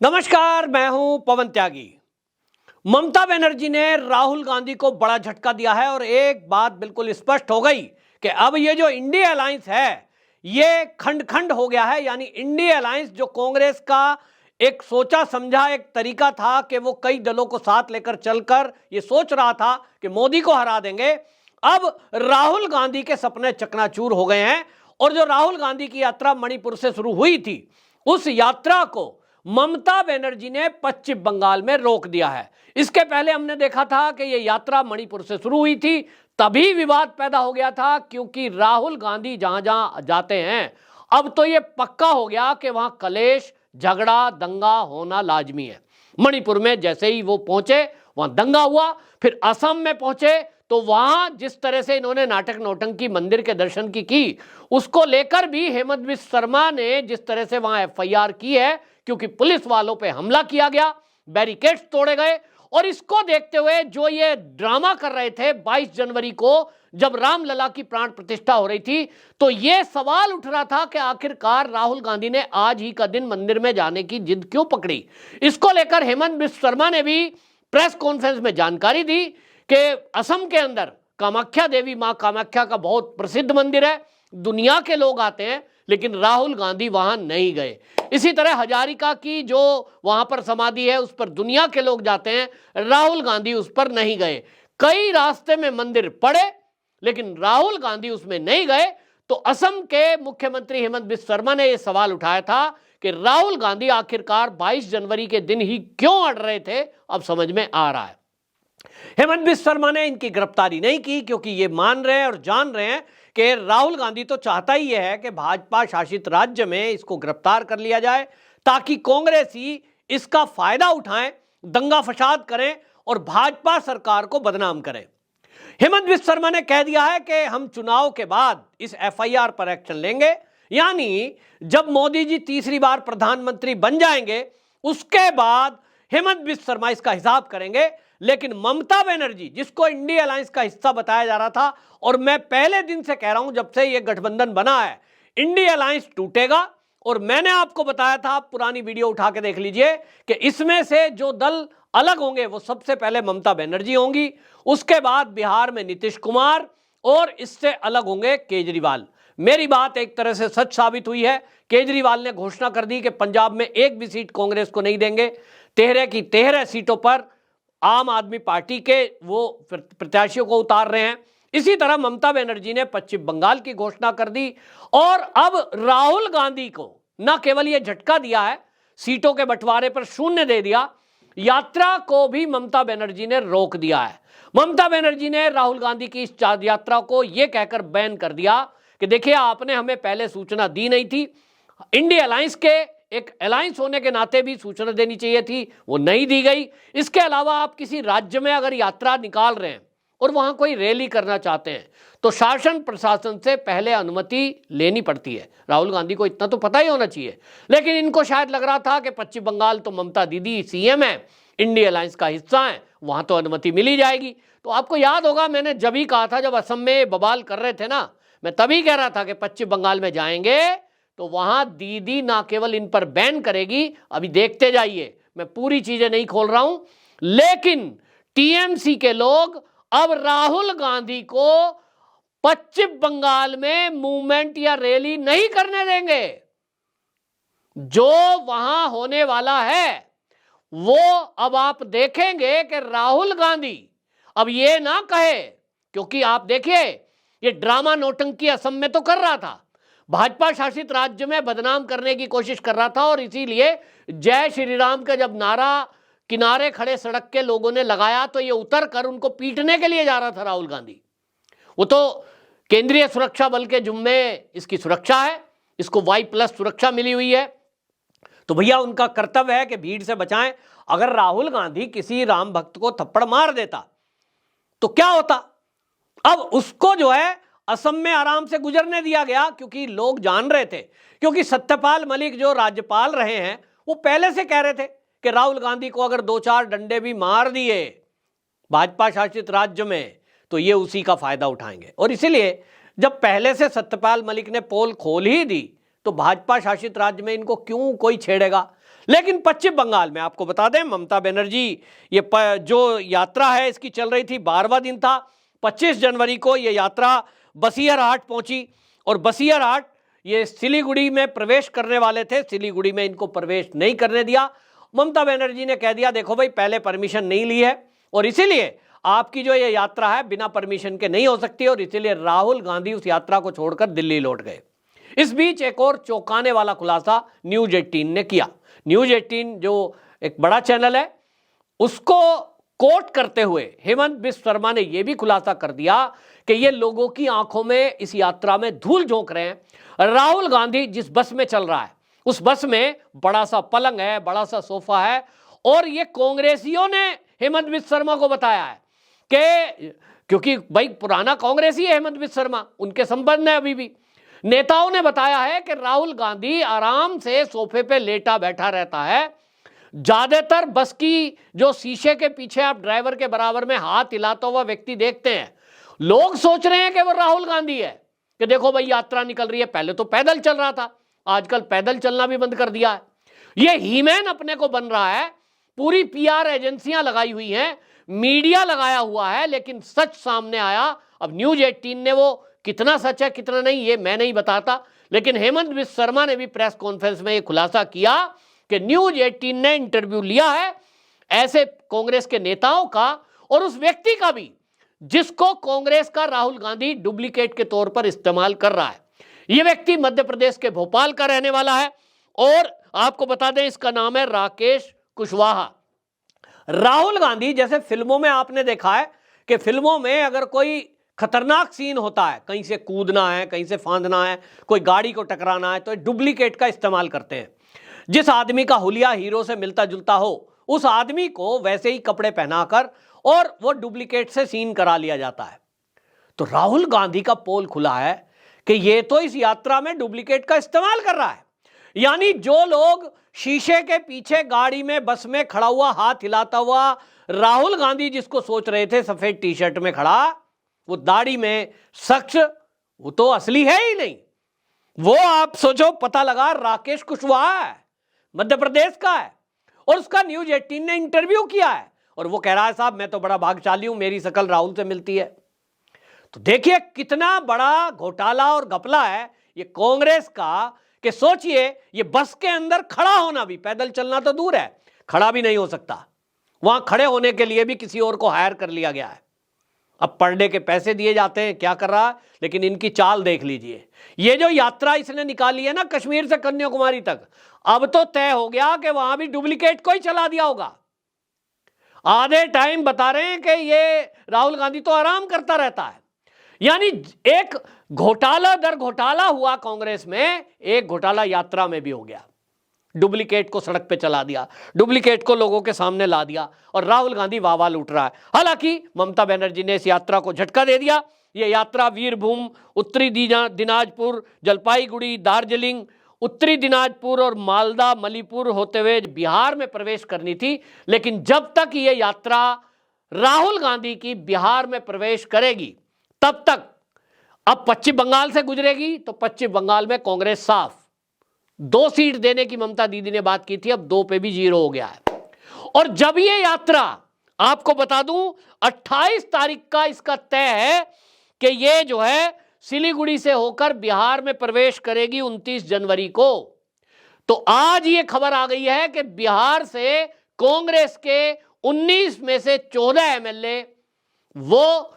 नमस्कार, मैं हूं पवन त्यागी। ममता बनर्जी ने राहुल गांधी को बड़ा झटका दिया है और एक बात बिल्कुल स्पष्ट हो गई कि अब ये जो इंडिया अलायंस है ये खंड खंड हो गया है। यानी इंडिया अलायंस जो कांग्रेस का एक सोचा समझा एक तरीका था कि वो कई दलों को साथ लेकर चलकर ये सोच रहा था कि मोदी को हरा देंगे, अब राहुल गांधी के सपने चकनाचूर हो गए हैं। और जो राहुल गांधी की यात्रा मणिपुर से शुरू हुई थी, उस यात्रा को ममता बनर्जी ने पश्चिम बंगाल में रोक दिया है। इसके पहले हमने देखा था कि यह यात्रा मणिपुर से शुरू हुई थी, तभी विवाद पैदा हो गया था, क्योंकि राहुल गांधी जहां जहां जाते हैं अब तो यह पक्का हो गया कि वहां कलेश, झगड़ा, दंगा होना लाजमी है। मणिपुर में जैसे ही वो पहुंचे वहां दंगा हुआ, फिर असम में पहुंचे तो वहां जिस तरह से इन्होंने नाटक नौटंकी मंदिर के दर्शन की उसको लेकर भी हेमंत बिस्वा शर्मा ने जिस तरह से वहां एफआईआर की है, क्योंकि पुलिस वालों पे हमला किया गया, बैरिकेड्स तोड़े गए। और इसको देखते हुए जो ये ड्रामा कर रहे थे 22 जनवरी को जब रामलला की प्राण प्रतिष्ठा हो रही थी, तो ये सवाल उठ रहा था कि आखिरकार राहुल गांधी ने आज ही का दिन मंदिर में जाने की जिद क्यों पकड़ी। इसको लेकर हेमंत बिस्वा शर्मा ने भी प्रेस कॉन्फ्रेंस में जानकारी दी कि असम के अंदर कामाख्या देवी, मां कामाख्या का बहुत प्रसिद्ध मंदिर है, दुनिया के लोग आते हैं, लेकिन राहुल गांधी वहां नहीं गए। इसी तरह हजारिका की जो वहां पर समाधि है उस पर दुनिया के लोग जाते हैं, राहुल गांधी उस पर नहीं गए। कई रास्ते में मंदिर पड़े लेकिन राहुल गांधी उसमें नहीं गए। तो असम के मुख्यमंत्री हेमंत बिस्वा शर्मा ने यह सवाल उठाया था कि राहुल गांधी आखिरकार 22 जनवरी के दिन ही क्यों अड़ रहे थे। अब समझ में आ रहा है। हेमंत बिस्वा शर्मा ने इनकी गिरफ्तारी नहीं की, क्योंकि ये मान रहे हैं और जान रहे हैं कि राहुल गांधी तो चाहता ही है कि भाजपा शासित राज्य में इसको गिरफ्तार कर लिया जाए, ताकि कांग्रेस ही इसका फायदा उठाएं, दंगा फसाद करें और भाजपा सरकार को बदनाम करें। हेमंत बिस्वा शर्मा ने कह दिया है कि हम चुनाव के बाद इस एफआईआर पर एक्शन लेंगे, यानी जब मोदी जी तीसरी बार प्रधानमंत्री बन जाएंगे उसके बाद हेमंत बिस्वा शर्मा इसका हिसाब करेंगे। लेकिन ममता बनर्जी, जिसको इंडिया अलायंस का हिस्सा बताया जा रहा था, और मैं पहले दिन से कह रहा हूं जब से यह गठबंधन बना है इंडिया अलायंस टूटेगा। और मैंने आपको बताया था, आप पुरानी वीडियो उठा के देख लीजिए, कि इसमें से जो दल अलग होंगे वो सबसे पहले ममता बनर्जी होंगी, उसके बाद बिहार में नीतीश कुमार, और इससे अलग होंगे केजरीवाल। मेरी बात एक तरह से सच साबित हुई है। केजरीवाल ने घोषणा कर दी कि पंजाब में एक भी सीट कांग्रेस को नहीं देंगे, 13 की 13 सीटों पर आम आदमी पार्टी के वो प्रत्याशियों को उतार रहे हैं। इसी तरह ममता बनर्जी ने पश्चिम बंगाल की घोषणा कर दी। और अब राहुल गांधी को न केवल यह झटका दिया है, सीटों के बंटवारे पर शून्य दे दिया, यात्रा को भी ममता बनर्जी ने रोक दिया है। ममता बनर्जी ने राहुल गांधी की इस यात्रा को यह कहकर बैन कर दिया कि देखिए, आपने हमें पहले सूचना दी नहीं थी, इंडिया अलायंस के एक अलायंस होने के नाते भी सूचना देनी चाहिए थी, वो नहीं दी गई। इसके अलावा आप किसी राज्य में अगर यात्रा निकाल रहे हैं और वहां कोई रैली करना चाहते हैं तो शासन प्रशासन से पहले अनुमति लेनी पड़ती है। राहुल गांधी को इतना तो पता ही होना चाहिए, लेकिन इनको शायद लग रहा था कि पश्चिम बंगाल तो ममता दीदी सीएम है, इंडिया अलायंस का हिस्सा है, वहां तो अनुमति मिली जाएगी। तो आपको याद होगा, मैंने जब ही कहा था, जब असम में बवाल कर रहे थे ना, मैं तभी कह रहा था कि पश्चिम बंगाल में जाएंगे तो वहां दीदी ना केवल इन पर बैन करेगी, अभी देखते जाइए, मैं पूरी चीजें नहीं खोल रहा हूं, लेकिन टीएमसी के लोग अब राहुल गांधी को पश्चिम बंगाल में मूवमेंट या रैली नहीं करने देंगे। जो वहां होने वाला है वो अब आप देखेंगे कि राहुल गांधी अब ये ना कहे, क्योंकि आप देखिए ये ड्रामा नौटंकी असम में तो कर रहा था, भाजपा शासित राज्य में बदनाम करने की कोशिश कर रहा था, और इसीलिए जय श्री राम का जब नारा किनारे खड़े सड़क के लोगों ने लगाया तो ये उतर कर उनको पीटने के लिए जा रहा था राहुल गांधी। वो तो केंद्रीय सुरक्षा बल के जुम्मे इसकी सुरक्षा है, इसको Y+ सुरक्षा मिली हुई है, तो भैया उनका कर्तव्य है कि भीड़ से बचाएं। अगर राहुल गांधी किसी राम भक्त को थप्पड़ मार देता तो क्या होता? अब उसको जो है असम में आराम से गुजरने दिया गया, क्योंकि लोग जान रहे थे, क्योंकि सत्यपाल मलिक जो राज्यपाल रहे हैं वो पहले से कह रहे थे कि राहुल गांधी को अगर 2-4 डंडे भी मार दिए भाजपा शासित राज्य में तो ये उसी का फायदा उठाएंगे। और इसीलिए जब पहले से सत्यपाल मलिक ने पोल खोल ही दी तो भाजपा शासित राज्य में इनको क्यों कोई छेड़ेगा। लेकिन पश्चिम बंगाल में आपको बता दें, ममता बनर्जी ये जो यात्रा है इसकी चल रही थी, 12वां दिन था। 25 जनवरी को ये यात्रा बसियारहाट पहुंची और बसियारहाट ये सिलीगुड़ी में प्रवेश करने वाले थे, सिलीगुड़ी में इनको प्रवेश नहीं करने दिया। ममता बनर्जी ने कह दिया देखो भाई पहले परमिशन नहीं ली है और इसीलिए आपकी जो ये यात्रा है बिना परमिशन के नहीं हो सकती, और इसीलिए राहुल गांधी उस यात्रा को छोड़कर दिल्ली लौट गए। इस बीच एक और चौंकाने वाला खुलासा न्यूज 18 ने किया। न्यूज 18 जो एक बड़ा चैनल है उसको कोट करते हुए हेमंत बिस्व शर्मा ने यह भी खुलासा कर दिया कि ये लोगों की आंखों में इस यात्रा में धूल झोंक रहे हैं। राहुल गांधी जिस बस में चल रहा है उस बस में बड़ा सा पलंग है, बड़ा सा सोफा है, और ये कांग्रेसियों ने हेमंत बिस्व शर्मा को बताया है कि क्योंकि भाई पुराना कांग्रेसी है हेमंत बिस्व शर्मा, उनके संबंध है अभी भी। नेताओं ने बताया है कि राहुल गांधी आराम से सोफे पे लेटा बैठा रहता है। ज्यादातर बस की जो शीशे के पीछे आप ड्राइवर के बराबर में हाथ हिलाता हुआ व्यक्ति देखते हैं, लोग सोच रहे हैं कि वो राहुल गांधी है, कि देखो भाई यात्रा निकल रही है। पहले तो पैदल चल रहा था, आजकल पैदल चलना भी बंद कर दिया है। ये हीमैन अपने को बन रहा है, पूरी पीआर एजेंसियां लगाई हुई हैं, मीडिया लगाया हुआ है, लेकिन सच सामने आया। अब न्यूज 18 ने वो कितना सच है कितना नहीं ये मैं नहीं बताता, लेकिन हेमंत बिस्व शर्मा ने भी प्रेस कॉन्फ्रेंस में ये खुलासा किया कि न्यूज 18 ने इंटरव्यू लिया है ऐसे कांग्रेस के नेताओं का और उस व्यक्ति का भी जिसको कांग्रेस का राहुल गांधी डुप्लीकेट के तौर पर इस्तेमाल कर रहा है। यह व्यक्ति मध्य प्रदेश के भोपाल का रहने वाला है और आपको बता दें इसका नाम है राकेश कुशवाहा। राहुल गांधी जैसे फिल्मों में आपने देखा है कि फिल्मों में अगर कोई खतरनाक सीन होता है, कहीं से कूदना है, कहीं से फांदना है, कोई गाड़ी को टकराना है, तो डुप्लीकेट का इस्तेमाल करते हैं। जिस आदमी का हुलिया हीरो से मिलता जुलता हो उस आदमी को वैसे ही कपड़े पहनाकर और वो डुप्लीकेट से सीन करा लिया जाता है। तो राहुल गांधी का पोल खुला है कि ये तो इस यात्रा में डुप्लीकेट का इस्तेमाल कर रहा है। यानी जो लोग शीशे के पीछे गाड़ी में बस में खड़ा हुआ हाथ हिलाता हुआ राहुल गांधी जिसको सोच रहे थे सफेद टी शर्ट में खड़ा, वो दाढ़ी में शख्स वो तो असली है ही नहीं। वो आप सोचो पता लगा राकेश कुशवाहा है, मध्य प्रदेश का है, और उसका न्यूज 18 ने इंटरव्यू किया है और वो कह रहा है साहब मैं तो बड़ा भाग्यशाली हूं, मेरी शक्ल राहुल से मिलती है। तो देखिए कितना बड़ा घोटाला और घपला है ये कांग्रेस का, कि सोचिए ये बस के अंदर खड़ा होना भी, पैदल चलना तो दूर है, खड़ा भी नहीं हो सकता, वहां खड़े होने के लिए भी किसी और को हायर कर लिया गया है। अब पर डे के पैसे दिए जाते हैं, क्या कर रहा है, लेकिन इनकी चाल देख लीजिए। ये जो यात्रा इसने निकाली है ना कश्मीर से कन्याकुमारी तक, अब तो तय हो गया कि वहां भी डुप्लीकेट को ही चला दिया होगा। आधे टाइम बता रहे हैं कि ये राहुल गांधी तो आराम करता रहता है। यानी एक घोटाला दर घोटाला हुआ कांग्रेस में, एक घोटाला यात्रा में भी हो गया। डुप्लीकेट को सड़क पे चला दिया, डुप्लीकेट को लोगों के सामने ला दिया और राहुल गांधी वाह लूट रहा है। हालांकि ममता बनर्जी ने इस यात्रा को झटका दे दिया। यह यात्रा वीरभूम, उत्तरी दिनाजपुर, जलपाईगुड़ी, दार्जिलिंग, उत्तरी दिनाजपुर और मालदा मणिपुर होते हुए बिहार में प्रवेश करनी थी, लेकिन जब तक यह यात्रा राहुल गांधी की बिहार में प्रवेश करेगी तब तक, अब पश्चिम बंगाल से गुजरेगी तो पश्चिम बंगाल में कांग्रेस साफ, 2 सीट देने की ममता दीदी ने बात की थी, अब 2 पे भी 0 हो गया है। और जब ये यात्रा, आपको बता दूं 28 तारीख का इसका तय है कि ये जो है सिलीगुड़ी से होकर बिहार में प्रवेश करेगी 29 जनवरी को। तो आज ये खबर आ गई है कि बिहार से कांग्रेस के 19 में से 14 एमएलए वो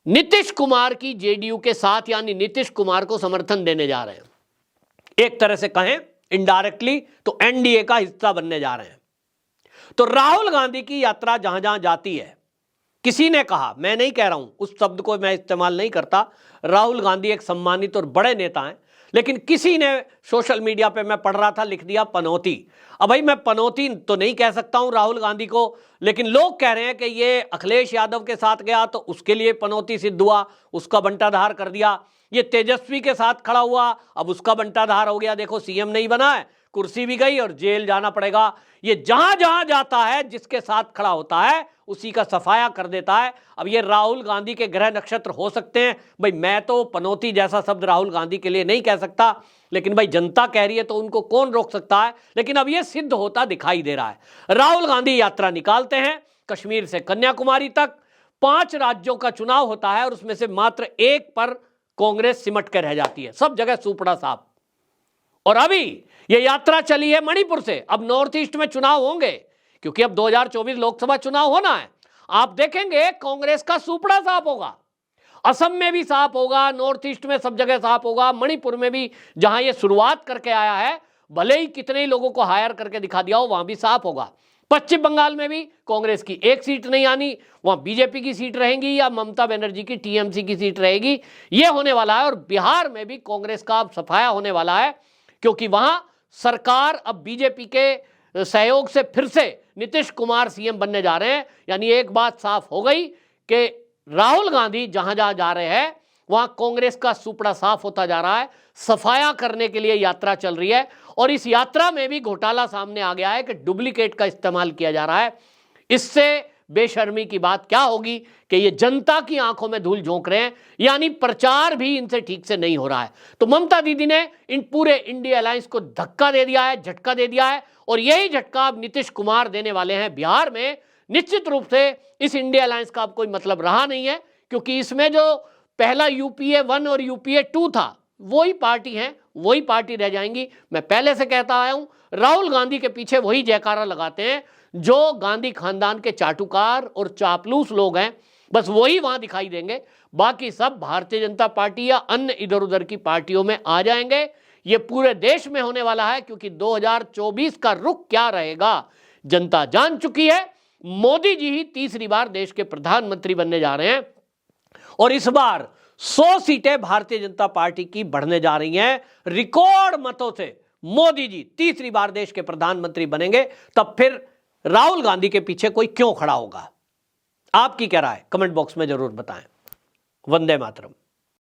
नीतीश कुमार की जेडीयू के साथ, यानी नीतीश कुमार को समर्थन देने जा रहे हैं। एक तरह से कहें इनडायरेक्टली तो एनडीए का हिस्सा बनने जा रहे हैं। तो राहुल गांधी की यात्रा जहां जहां जाती है, किसी ने कहा, मैं नहीं कह रहा हूं, उस शब्द को मैं इस्तेमाल नहीं करता, राहुल गांधी एक सम्मानित और बड़े नेता हैं, लेकिन किसी ने सोशल मीडिया पे मैं पढ़ रहा था लिख दिया पनौती। अब भाई मैं पनौती तो नहीं कह सकता हूं राहुल गांधी को, लेकिन लोग कह रहे हैं कि ये अखिलेश यादव के साथ गया तो उसके लिए पनौती सिद्ध हुआ, उसका बंटाधार कर दिया। ये तेजस्वी के साथ खड़ा हुआ, अब उसका बंटाधार हो गया, देखो सीएम नहीं बना है, कुर्सी भी गई और जेल जाना पड़ेगा। ये जहां जहां जाता है, जिसके साथ खड़ा होता है, उसी का सफाया कर देता है। अब ये राहुल गांधी के ग्रह नक्षत्र हो सकते हैं भाई, मैं तो पनौती जैसा शब्द राहुल गांधी के लिए नहीं कह सकता, लेकिन भाई जनता कह रही है तो उनको कौन रोक सकता है। लेकिन अब ये सिद्ध होता दिखाई दे रहा है। राहुल गांधी यात्रा निकालते हैं कश्मीर से कन्याकुमारी तक, 5 राज्यों का चुनाव होता है और उसमें से मात्र एक पर कांग्रेस सिमट कर रह जाती है, सब जगह सूपड़ा साफ। और अभी यह यात्रा चली है मणिपुर से। अब नॉर्थ ईस्ट में चुनाव होंगे, क्योंकि अब 2024 लोकसभा चुनाव होना है। आप देखेंगे कांग्रेस का सूपड़ा साफ होगा, असम में भी साफ होगा, नॉर्थ ईस्ट में सब जगह साफ होगा, मणिपुर में भी जहां ये शुरुआत करके आया है, भले ही कितने ही लोगों को हायर करके दिखा दिया हो, वहां भी साफ होगा। पश्चिम बंगाल में भी कांग्रेस की एक सीट नहीं आनी, वहां बीजेपी की सीट रहेंगी या ममता बनर्जी की टीएमसी की सीट रहेगी, यह होने वाला है। और बिहार में भी कांग्रेस का अब सफाया होने वाला है, क्योंकि वहां सरकार अब बीजेपी के सहयोग से फिर से नीतीश कुमार सीएम बनने जा रहे हैं। यानी एक बात साफ हो गई कि राहुल गांधी जहां जहां जा रहे हैं वहां कांग्रेस का सुपड़ा साफ होता जा रहा है, सफाया करने के लिए यात्रा चल रही है। और इस यात्रा में भी घोटाला सामने आ गया है कि डुप्लीकेट का इस्तेमाल किया जा रहा है। इससे बेशर्मी की बात क्या होगी कि ये जनता की आंखों में धूल झोंक रहे हैं, यानी प्रचार भी इनसे ठीक से नहीं हो रहा है। तो ममता दीदी ने इन पूरे इंडिया अलायंस को धक्का दे दिया है, झटका दे दिया है, और यही झटका अब नीतीश कुमार देने वाले हैं बिहार में। निश्चित रूप से इस इंडिया अलायंस का अब कोई मतलब रहा नहीं है, क्योंकि इसमें जो पहला यूपीए 1 और यूपीए 2 था, वही पार्टी है, वही पार्टी रह जाएंगी। मैं पहले से कहता आया हूं, राहुल गांधी के पीछे वही जयकारा लगाते हैं जो गांधी खानदान के चाटुकार और चापलूस लोग हैं, बस वही वहां दिखाई देंगे। बाकी सब भारतीय जनता पार्टी या अन्य इधर उधर की पार्टियों में आ जाएंगे। ये पूरे देश में होने वाला है, क्योंकि 2024 का रुख क्या रहेगा जनता जान चुकी है। मोदी जी ही तीसरी बार देश के प्रधानमंत्री बनने जा रहे हैं, और इस बार 100 सीटें भारतीय जनता पार्टी की बढ़ने जा रही हैं। रिकॉर्ड मतों से मोदी जी तीसरी बार देश के प्रधानमंत्री बनेंगे। तब फिर राहुल गांधी के पीछे कोई क्यों खड़ा होगा? आपकी क्या राय कमेंट बॉक्स में जरूर बताएं। वंदे मातरम।